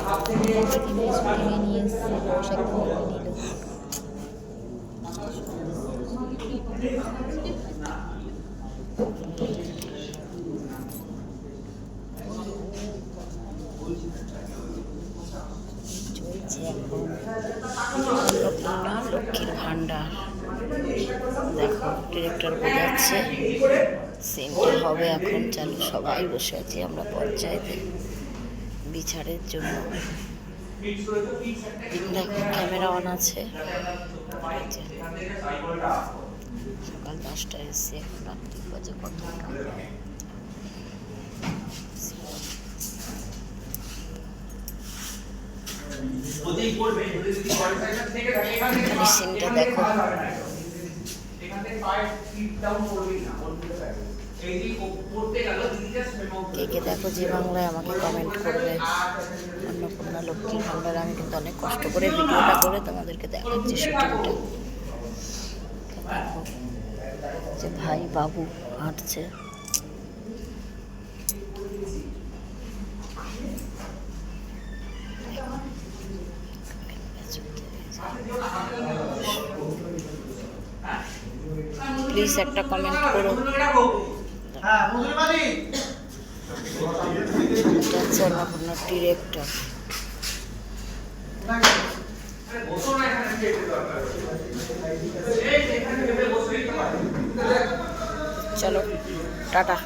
Image ভেঙে নিয়ে এসছে, পোশাক ভেঙে নিল। চলছে এখন অন্নপূর্ণা লক্ষ্মীর ভাণ্ডার। দেখো ডিরেক্টর বোঝাচ্ছে সিনটা হবে এখন চালু। সবাই বসে আছি আমরা পঞ্চায়েতে বিচারের জন্য। দেখো ক্যামেরা অন আছে। সকাল 10টায় এসছি, এখন রাত্রি বাজে কতটা। সিনটা দেখো। কে কে দেখো যে বাংলায় আমাকে কমেন্ট করবে। অন্নপূর্ণা লক্ষ্মীর ভাণ্ডার আমি কিন্তু অনেক কষ্ট করে ভিডিওটা করে তোমাদেরকে দেখাচ্ছি শুটিংটা। দেখো যে ভাই বাবু হাঁটছে। প্লিজ একটা কমেন্ট করো। অন্নপূর্ণার ডিরেক্টর। চলো টাটা।